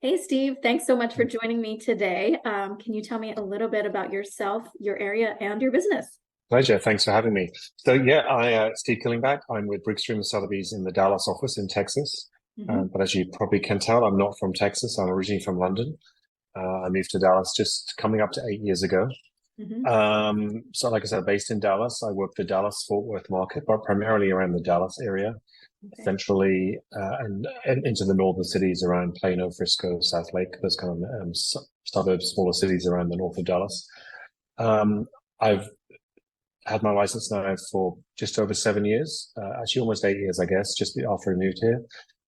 Hey, Steve, thanks so much for joining me today. Can you tell me a little bit about yourself, your area, and your business? Pleasure. Thanks for having me. So Steve Killingback. I'm with Brickstream and Sotheby's in the Dallas office in Texas. Hmm. But as you probably can tell, I'm not from Texas. I'm originally from London. I moved to Dallas just coming up to 8 years ago. Hmm. So like I said, based in Dallas, I work the Dallas Fort Worth market, but primarily around the Dallas area, Okay. centrally and into the northern cities around Plano, Frisco, South Lake, those kind of suburbs, smaller cities around the north of Dallas. I've had my license now for just over 7 years, actually almost 8 years, I guess, just after I moved here.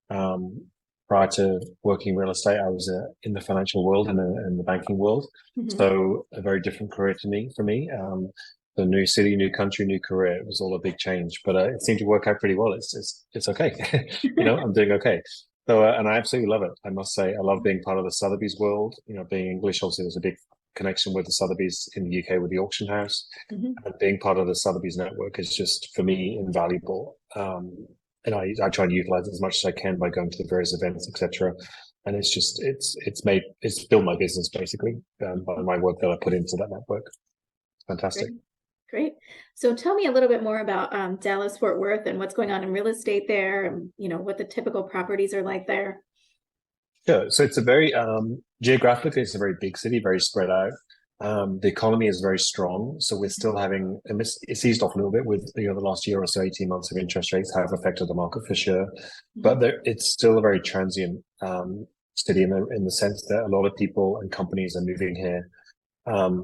Um, Prior to working real estate, I was in the financial world and in the banking world. Hmm. So a very different career for me. The new city, new country, new career. It was all a big change, but it seemed to work out pretty well. It's okay. I'm doing okay. So, and I absolutely love it. I must say, I love being part of the Sotheby's world. Being English, obviously, there's a big connection with the Sotheby's in the UK with the auction house, Hmm. and being part of the Sotheby's network is just for me invaluable. And I try and utilize it as much as I can by going to the various events, etc. And it's built my business basically by my work that I put into that network. Great, Fantastic. great. So tell me a little bit more about Dallas Fort Worth and what's going on in real estate there, and what the typical properties are like there. Sure. So it's a very geographically, it's a very big city, very spread out. The economy is very strong, so we're still having, and it's eased off a little bit with the last year or so, 18 months of interest rates have affected the market for sure, but Hmm. it's still a very transient city in the sense that a lot of people and companies are moving here.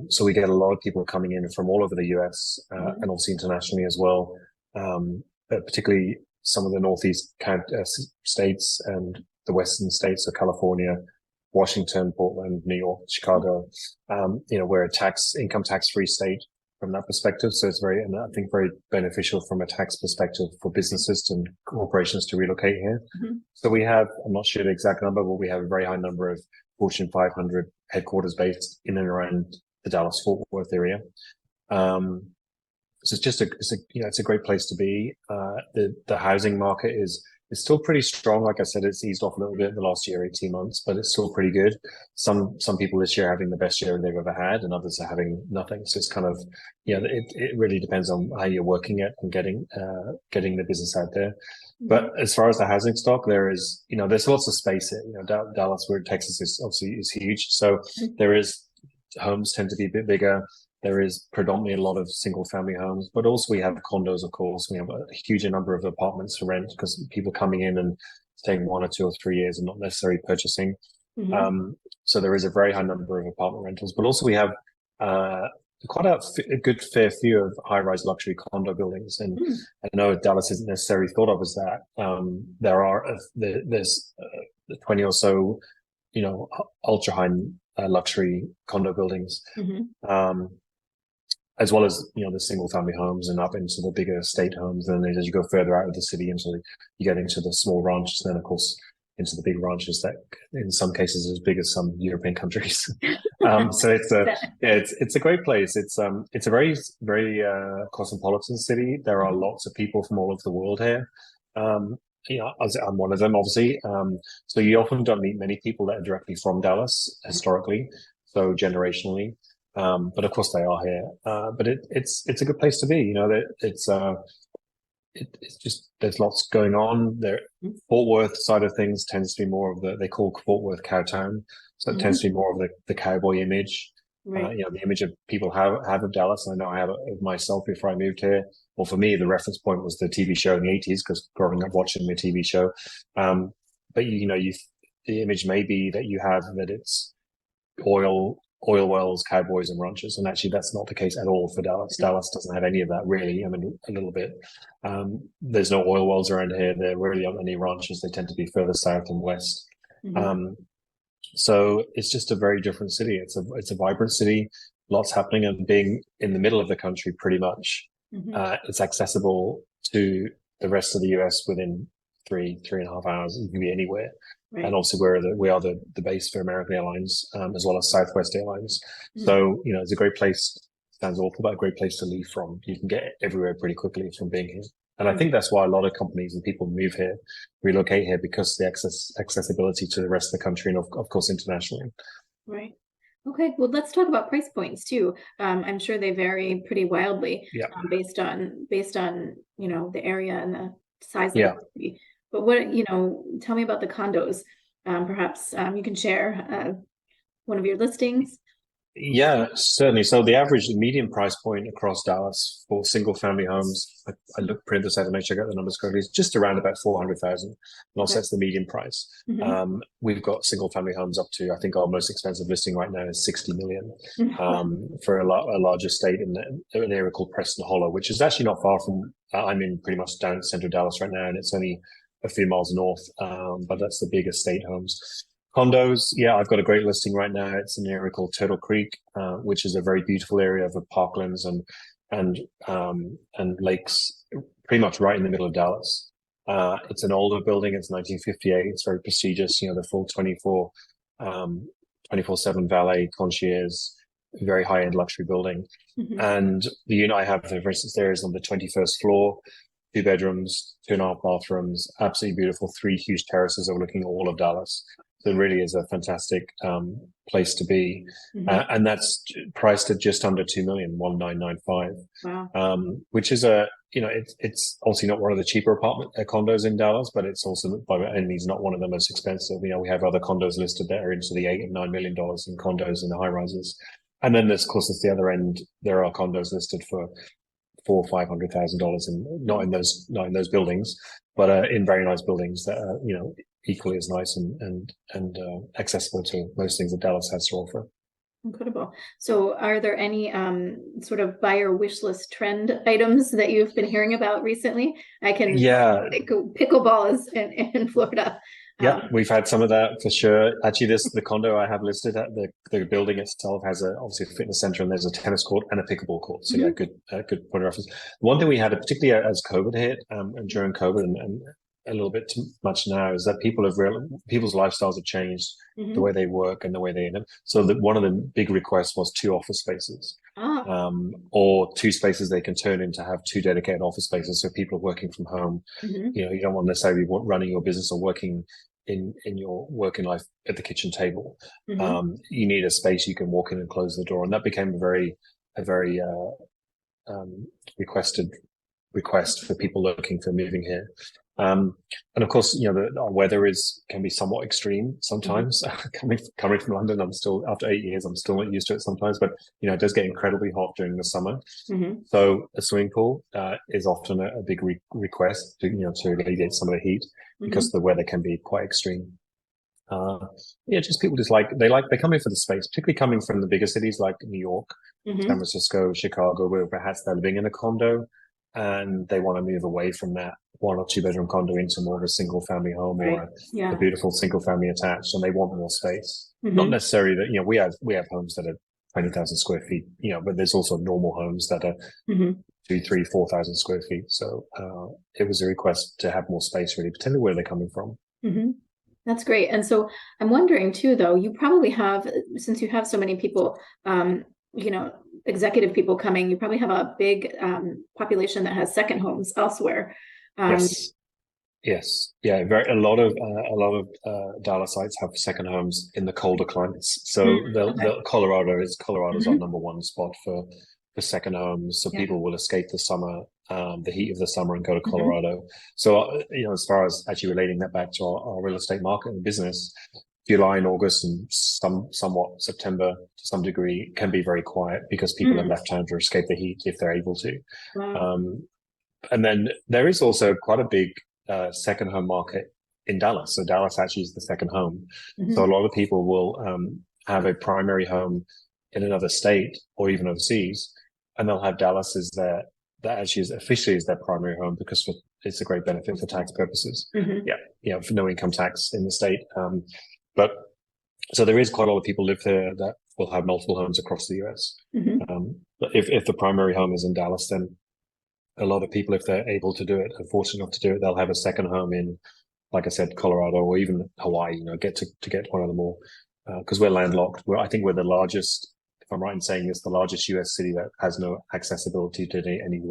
So we get a lot of people coming in from all over the US and Hmm. also internationally as well, but particularly some of the Northeast states and the Western states of California, Washington, Portland, New York, Chicago. We're a income tax free state from that perspective. So it's very, and I think very beneficial from a tax perspective for businesses and corporations to relocate here. Hmm. So we have, I'm not sure the exact number, but we have a very high number of Fortune 500 headquarters based in and around the Dallas Fort Worth area. Um, so it's a great place to be. The housing market is still pretty strong. Like I said, it's eased off a little bit in the last year, 18 months, but it's still pretty good. Some people this year are having the best year they've ever had, and others are having nothing. So it's kind of, it really depends on how you're working it and getting the business out there. Hmm. But as far as the housing stock, there's lots of space here. Dallas, where Texas is obviously is huge. So there is homes tend to be a bit bigger. There is predominantly a lot of single family homes, but also we have condos, of course. We have a huge number of apartments to rent because people coming in and staying 1 or 2 or 3 years and not necessarily purchasing. Hmm. Um, so there is a very high number of apartment rentals, but also we have uh, quite a good fair few of high-rise luxury condo buildings. And Hmm. I know Dallas isn't necessarily thought of as that. There's 20 or so, ultra high luxury condo buildings. Hmm. Um, as well as the single family homes and up into the bigger estate homes. And then as you go further out of the city you get into the small ranches, then of course into the big ranches that in some cases as big as some European countries. So it's a great place. It's a very cosmopolitan city. There are lots of people from all over the world here. Um, as I'm one of them, obviously. So you often don't meet many people that are directly from Dallas historically, so generationally. But of course they are here. But it's a good place to be. It's just there's lots going on there. Fort Worth side of things tends to be more of they call Fort Worth Cowtown, so it tends to Hmm. be more of the cowboy image. Right. The image of people have of Dallas. I know I have it of myself before I moved here. Well, for me, the reference point was the TV show in the '80s because growing up watching the TV show. Um, but the image may be that you have that it's oil wells, cowboys, and ranchers. And actually, that's not the case at all for Dallas. Dallas doesn't have any of that really. I mean, a little bit. There's no oil wells around here. There really aren't any ranchers. They tend to be further south and west. Hmm. Um, so it's just a very different city. It's a vibrant city, lots happening, and being in the middle of the country, pretty much, Hmm. it's accessible to the rest of the US within 3.5 hours. You can be anywhere. And Right. also we are the base for American Airlines, as well as Southwest Airlines. Hmm. So, it's a great place. Sounds awful, but a great place to leave from. You can get everywhere pretty quickly from being here. And I think that's why a lot of companies and people move here, relocate here because the accessibility to the rest of the country and of course internationally. Right. Okay, well, let's talk about price points too. I'm sure they vary pretty wildly Yeah. based on the area and the size of the Yeah. city. But what tell me about the condos. Perhaps you can share one of your listings. Yeah, certainly. So the average, the median price point across Dallas for single family homes, I look print this out to make sure I got the numbers correctly, is just around about 400,000. And also Okay. that's the median price. We've got single family homes up to, I think our most expensive listing right now is 60 million for a large estate in an area called Preston Hollow, which is actually not far from, I'm in pretty much down central Dallas right now, and it's only a few miles north, but that's the big estate homes. Condos, yeah, I've got a great listing right now. It's in an area called Turtle Creek, which is a very beautiful area of parklands and lakes, pretty much right in the middle of Dallas. It's an older building. It's 1958. It's very prestigious. The full 24/7 valet concierge, very high end luxury building. And the unit I have, for instance, there is on the 21st floor. 2 bedrooms, 2.5 bathrooms, absolutely beautiful, 3 huge terraces overlooking all of Dallas. So it really is a fantastic place to be. And that's priced at just under 2 million, 1,995. Wow. Which is it's obviously not one of the cheaper condos in Dallas, but it's also by any means not one of the most expensive. We have other condos listed that are into the $8 and $9 million in condos in the high rises. And then there's, of course, at the other end, there are condos listed for $400,000-$500,000, and not in those buildings, but in very nice buildings that are equally as nice and accessible to most things that Dallas has to offer. Incredible. So are there any sort of buyer wish list trend items that you've been hearing about recently? I can pickleball is in Florida. Yeah, we've had some of that for sure. Actually, the condo I have listed at the building itself has obviously a fitness center, and there's a tennis court and a pickleball court. So yeah, good point of reference. One thing we had, particularly as COVID hit, and during COVID and a little bit too much now, is that people's lifestyles have changed, the way they work and the way they live. So one of the big requests was 2 office spaces, or 2 spaces they can turn into have 2 dedicated office spaces. So people are working from home. You don't want necessarily running your business or working in your working life at the kitchen table. You need a space you can walk in and close the door, and that became a very requested request for people looking for moving here. And of course, the weather can be somewhat extreme sometimes. Coming from London, I'm still, after 8 years, I'm still not used to it sometimes, but it does get incredibly hot during the summer. So a swimming pool is often a big request to alleviate some of the heat, because the weather can be quite extreme. Just people they come in for the space, particularly coming from the bigger cities like New York, San Francisco, Chicago, where perhaps they're living in a condo and they want to move away from that 1 or 2 bedroom condo into more of a single family home, or a beautiful single family attached, and they want more space. Not necessarily that, we have homes that are 20,000 square feet, but there's also normal homes that are 2, 3, 4,000 square feet. So it was a request to have more space, really, particularly where they're coming from. That's great. And so I'm wondering too, though, you probably have, since you have so many people, executive people coming, you probably have a big population that has second homes elsewhere. Yes. Yeah. A lot of Dallasites have second homes in the colder climates. So Colorado's our number 1 spot for second homes. So people will escape the summer, the heat of the summer, and go to Colorado. So as far as actually relating that back to our real estate market and business, July and August and somewhat September to some degree can be very quiet, because people have left town to escape the heat if they're able to. And then there is also quite a big second home market in Dallas. So Dallas actually is the second home. So a lot of people will have a primary home in another state or even overseas, and they'll have Dallas as that actually is officially is their primary home, because it's a great benefit for tax purposes. For no income tax in the state. But so there is quite a lot of people live there that will have multiple homes across the US. But if the primary home is in Dallas, then a lot of people, if they're able to do it, are fortunate enough to do it, they'll have a second home in, like I said, Colorado or even Hawaii. Get one of them all, because we're landlocked. I think we're the largest, if I'm right in saying this, the largest US city that has no accessibility to any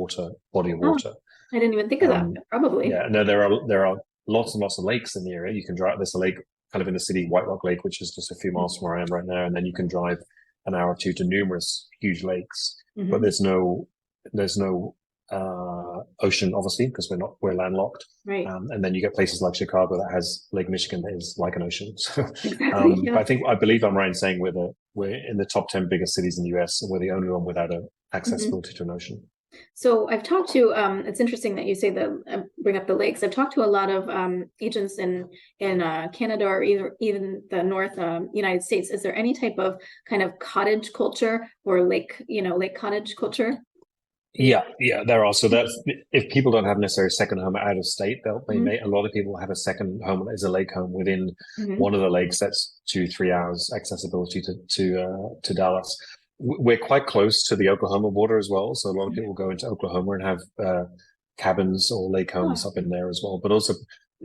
body of water. I didn't even think of that. Probably. Yeah, no, there are lots and lots of lakes in the area. You can drive. There's a lake kind of in the city, White Rock Lake, which is just a few miles from where I am right now, and then you can drive an hour or two to numerous huge lakes. But there's no ocean, obviously, because we're landlocked. Right. And then you get places like Chicago that has Lake Michigan that is like an ocean. So, Exactly, yeah. but I believe I'm right in saying we're in the top 10 biggest cities in the US, and we're the only one without accessibility to an ocean. So I've talked to, it's interesting that you say that, bring up the lakes. I've talked to a lot of agents in Canada or even the North United States. Is there any type of kind of cottage culture or lake cottage culture? Yeah, there are. So that's if people don't have necessarily a second home out of state, they may. A lot of people have a second home that is a lake home within one of the lakes. That's 2-3 hours accessibility to Dallas. We're quite close to the Oklahoma border as well, so a lot of people go into Oklahoma and have cabins or lake homes up in there as well. But also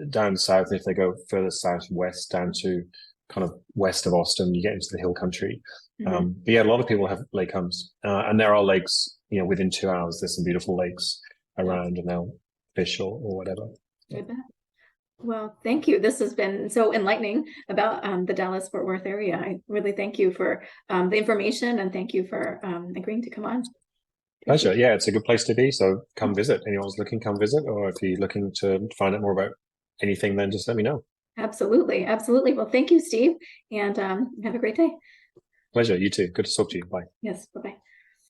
down south, if they go further southwest down to kind of west of Austin, you get into the hill country. But yeah, a lot of people have lake homes, and there are lakes. Within 2 hours, there's some beautiful lakes around, and they'll fish or whatever. I bet. Well, thank you. This has been so enlightening about the Dallas-Fort Worth area. I really thank you for the information, and thank you for agreeing to come on. Pleasure. Yeah, it's a good place to be. So come visit. Anyone's looking, come visit. Or if you're looking to find out more about anything, then just let me know. Absolutely. Absolutely. Well, thank you, Steve, and have a great day. Pleasure. You too. Good to talk to you. Bye. Yes. Bye-bye.